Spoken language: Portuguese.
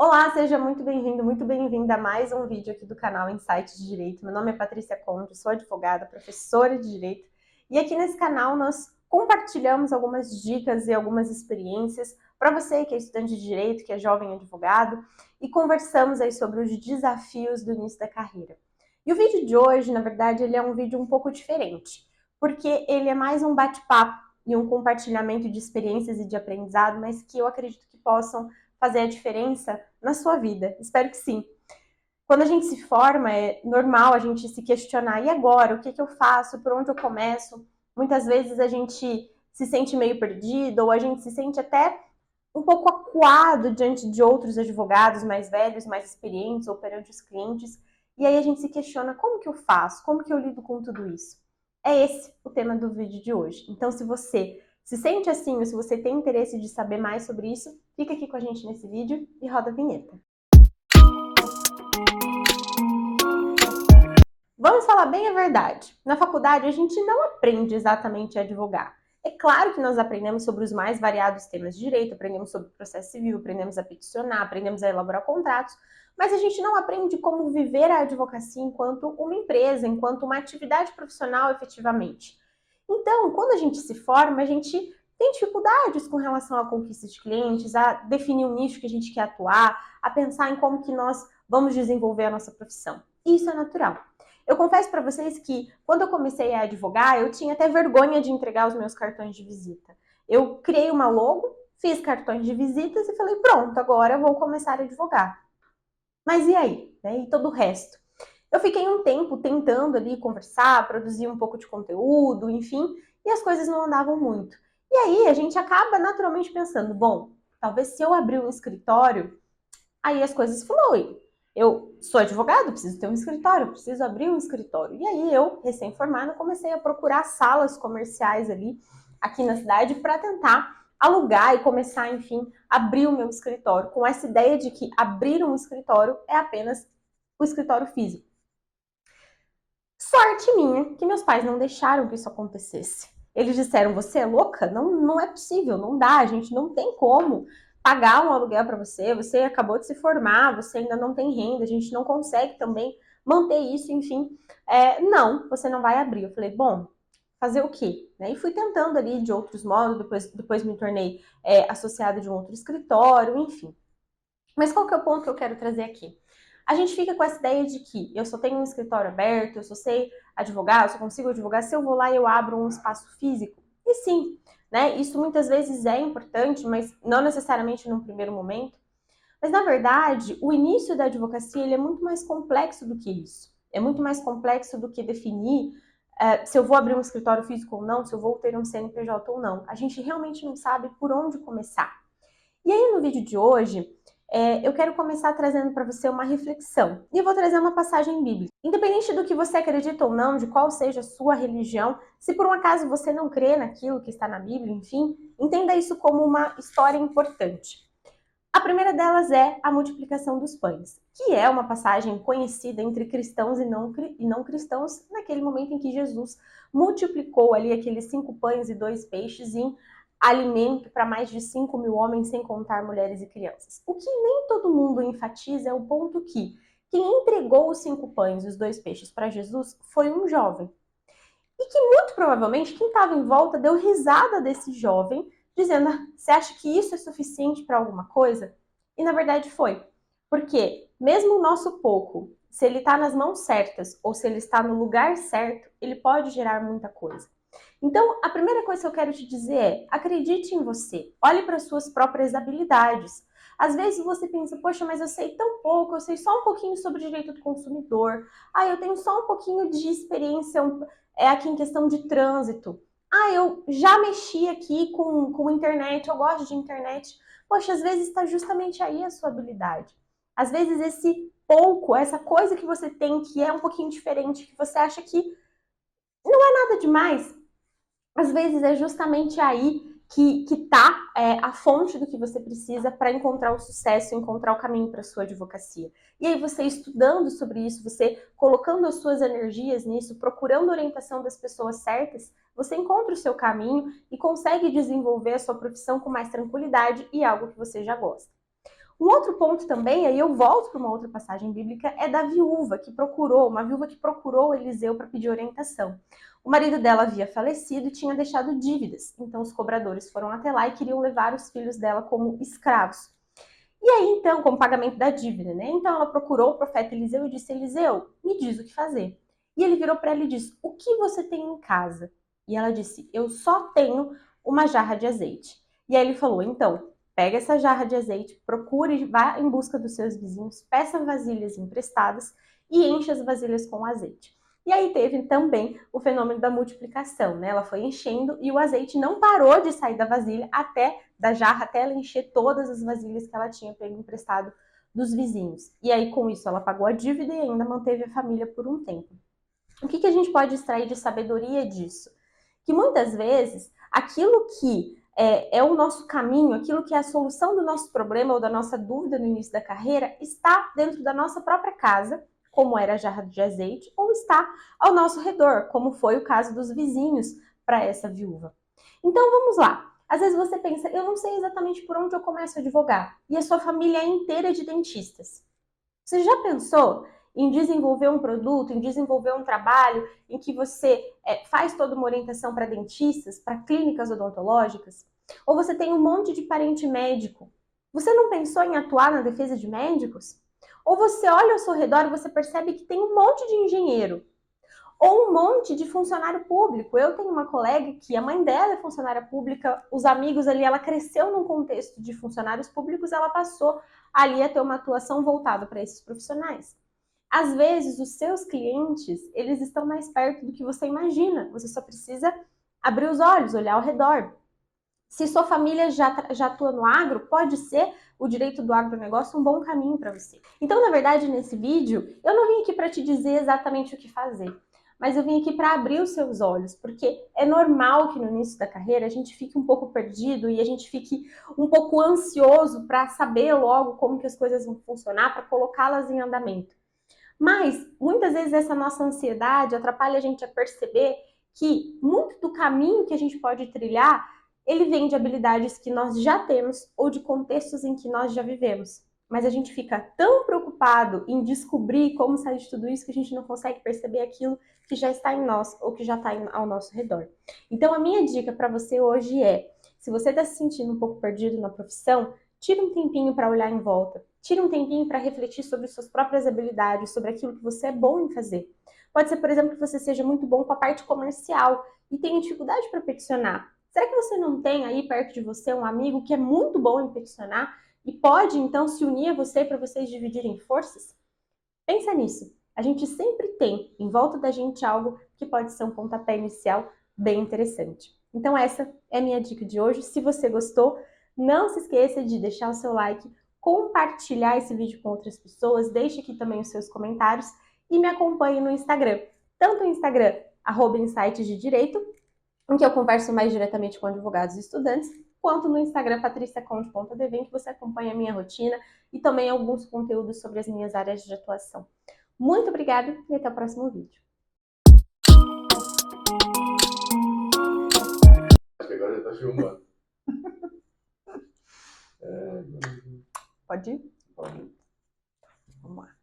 Olá, seja muito bem-vindo, muito bem-vinda a mais um vídeo aqui do canal Insights de Direito. Meu nome é Patrícia Conde, sou advogada, professora de Direito, e aqui nesse canal nós compartilhamos algumas dicas e algumas experiências para você que é estudante de Direito, que é jovem advogado, e conversamos aí sobre os desafios do início da carreira. E o vídeo de hoje, na verdade, ele é um vídeo um pouco diferente, porque ele é mais um bate-papo e um compartilhamento de experiências e de aprendizado, mas que eu acredito que possam fazer a diferença na sua vida. Espero que sim. Quando a gente se forma, é normal a gente se questionar, e agora? O que eu faço? Por onde eu começo? Muitas vezes a gente se sente meio perdido, ou a gente se sente até um pouco acuado diante de outros advogados mais velhos, mais experientes, ou perante os clientes, e aí a gente se questiona, como que eu faço? Como que eu lido com tudo isso? É esse o tema do vídeo de hoje. Então, se você se sente assim, ou se você tem interesse de saber mais sobre isso, fica aqui com a gente nesse vídeo e roda a vinheta. Vamos falar bem a verdade. Na faculdade, a gente não aprende exatamente a advogar. É claro que nós aprendemos sobre os mais variados temas de direito, aprendemos sobre processo civil, aprendemos a peticionar, aprendemos a elaborar contratos, mas a gente não aprende como viver a advocacia enquanto uma empresa, enquanto uma atividade profissional efetivamente. Então, quando a gente se forma, a gente tem dificuldades com relação à conquista de clientes, a definir um nicho que a gente quer atuar, a pensar em como que nós vamos desenvolver a nossa profissão. Isso é natural. Eu confesso para vocês que quando eu comecei a advogar, eu tinha até vergonha de entregar os meus cartões de visita. Eu criei uma logo, fiz cartões de visitas e falei, pronto, agora eu vou começar a advogar. Mas e aí? Né? E todo o resto? Eu fiquei um tempo tentando ali conversar, produzir um pouco de conteúdo, enfim, e as coisas não andavam muito. E aí a gente acaba naturalmente pensando, bom, talvez se eu abrir um escritório, aí as coisas fluem. Eu sou advogado, preciso ter um escritório, preciso abrir um escritório. E aí eu, recém-formada, comecei a procurar salas comerciais ali aqui na cidade para tentar alugar e começar, enfim, abrir o meu escritório, com essa ideia de que abrir um escritório é apenas o escritório físico. Sorte minha que meus pais não deixaram que isso acontecesse. Eles disseram, você é louca? Não é possível, não dá, a gente não tem como pagar um aluguel para você, você acabou de se formar, você ainda não tem renda, a gente não consegue também manter isso, enfim. Não, você não vai abrir. Eu falei, bom, fazer o quê? E fui tentando ali de outros modos, depois me tornei associada de um outro escritório, enfim. Mas qual que é o ponto que eu quero trazer aqui? A gente fica com essa ideia de que eu só tenho um escritório aberto, eu só sei advogar, eu só consigo advogar se eu vou lá e eu abro um espaço físico. E sim, né? Isso muitas vezes é importante, mas não necessariamente num primeiro momento. Mas na verdade, o início da advocacia ele é muito mais complexo do que isso. É muito mais complexo do que definir se eu vou abrir um escritório físico ou não, se eu vou ter um CNPJ ou não. A gente realmente não sabe por onde começar. E aí, no vídeo de hoje, eu quero começar trazendo para você uma reflexão. E eu vou trazer uma passagem bíblica. Independente do que você acredita ou não, de qual seja a sua religião, se por um acaso você não crê naquilo que está na Bíblia, enfim, entenda isso como uma história importante. A primeira delas é a multiplicação dos pães, que é uma passagem conhecida entre cristãos e não cristãos, naquele momento em que Jesus multiplicou ali aqueles 5 pães e 2 peixes em alimento para mais de 5.000 homens, sem contar mulheres e crianças. O que nem todo mundo enfatiza é o ponto que quem entregou os 5 pães e os 2 peixes para Jesus foi um jovem. E que muito provavelmente quem estava em volta deu risada desse jovem, dizendo: você acha que isso é suficiente para alguma coisa? E na verdade foi. Porque mesmo o nosso pouco, se ele está nas mãos certas ou se ele está no lugar certo, ele pode gerar muita coisa. Então, a primeira coisa que eu quero te dizer é: acredite em você, olhe para suas próprias habilidades. Às vezes você pensa, poxa, mas eu sei tão pouco, eu sei só um pouquinho sobre direito do consumidor, eu tenho só um pouquinho de experiência aqui em questão de trânsito. Eu já mexi aqui com internet, eu gosto de internet. Poxa, às vezes está justamente aí a sua habilidade. Às vezes esse pouco, essa coisa que você tem que é um pouquinho diferente, que você acha que não é nada demais, às vezes é justamente aí que está a fonte do que você precisa para encontrar o sucesso, encontrar o caminho para a sua advocacia. E aí você estudando sobre isso, você colocando as suas energias nisso, procurando a orientação das pessoas certas, você encontra o seu caminho e consegue desenvolver a sua profissão com mais tranquilidade e algo que você já gosta. Um outro ponto também, aí eu volto para uma outra passagem bíblica, é da viúva que procurou, uma viúva que procurou Eliseu para pedir orientação. O marido dela havia falecido e tinha deixado dívidas, então os cobradores foram até lá e queriam levar os filhos dela como escravos. E aí, então, como pagamento da dívida, né? Então ela procurou o profeta Eliseu e disse: Eliseu, me diz o que fazer. E ele virou para ela e disse: o que você tem em casa? E ela disse: eu só tenho uma jarra de azeite. E aí ele falou: então, pega essa jarra de azeite, procure, vá em busca dos seus vizinhos, peça vasilhas emprestadas e encha as vasilhas com azeite. E aí teve também o fenômeno da multiplicação, né? Ela foi enchendo e o azeite não parou de sair da vasilha da jarra até ela encher todas as vasilhas que ela tinha pego emprestado dos vizinhos. E aí com isso ela pagou a dívida e ainda manteve a família por um tempo. O que a gente pode extrair de sabedoria disso? Que muitas vezes aquilo que é o nosso caminho, aquilo que é a solução do nosso problema ou da nossa dúvida no início da carreira, está dentro da nossa própria casa, como era a jarra de azeite, ou está ao nosso redor, como foi o caso dos vizinhos para essa viúva. Então vamos lá. Às vezes você pensa, eu não sei exatamente por onde eu começo a advogar, e a sua família é inteira de dentistas. Você já pensou em desenvolver um produto, em desenvolver um trabalho em que você faz toda uma orientação para dentistas, para clínicas odontológicas? Ou você tem um monte de parente médico? Você não pensou em atuar na defesa de médicos? Ou você olha ao seu redor e você percebe que tem um monte de engenheiro, ou um monte de funcionário público. Eu tenho uma colega que a mãe dela é funcionária pública, os amigos ali, ela cresceu num contexto de funcionários públicos, ela passou ali a ter uma atuação voltada para esses profissionais. Às vezes, os seus clientes, eles estão mais perto do que você imagina. Você só precisa abrir os olhos, olhar ao redor. Se sua família já atua no agro, pode ser o direito do agronegócio um bom caminho para você. Então, na verdade, nesse vídeo, eu não vim aqui para te dizer exatamente o que fazer, mas eu vim aqui para abrir os seus olhos, porque é normal que no início da carreira a gente fique um pouco perdido e a gente fique um pouco ansioso para saber logo como que as coisas vão funcionar, para colocá-las em andamento. Mas, muitas vezes, essa nossa ansiedade atrapalha a gente a perceber que muito do caminho que a gente pode trilhar, ele vem de habilidades que nós já temos ou de contextos em que nós já vivemos. Mas a gente fica tão preocupado em descobrir como sair de tudo isso que a gente não consegue perceber aquilo que já está em nós ou que já está ao nosso redor. Então, a minha dica para você hoje é, se você está se sentindo um pouco perdido na profissão, tira um tempinho para olhar em volta. Tire um tempinho para refletir sobre suas próprias habilidades, sobre aquilo que você é bom em fazer. Pode ser, por exemplo, que você seja muito bom com a parte comercial e tenha dificuldade para peticionar. Será que você não tem aí perto de você um amigo que é muito bom em peticionar e pode, então, se unir a você para vocês dividirem forças? Pensa nisso. A gente sempre tem em volta da gente algo que pode ser um pontapé inicial bem interessante. Então essa é a minha dica de hoje. Se você gostou, não se esqueça de deixar o seu like, compartilhar esse vídeo com outras pessoas, deixe aqui também os seus comentários e me acompanhe no Instagram. Tanto o Instagram, @insights de direito, em que eu converso mais diretamente com advogados e estudantes, quanto no Instagram patriciaconde.dv, em que você acompanha a minha rotina e também alguns conteúdos sobre as minhas áreas de atuação. Muito obrigada e até o próximo vídeo. Acho que agora já tá filmando. Pode ir? Pode. Vamos lá.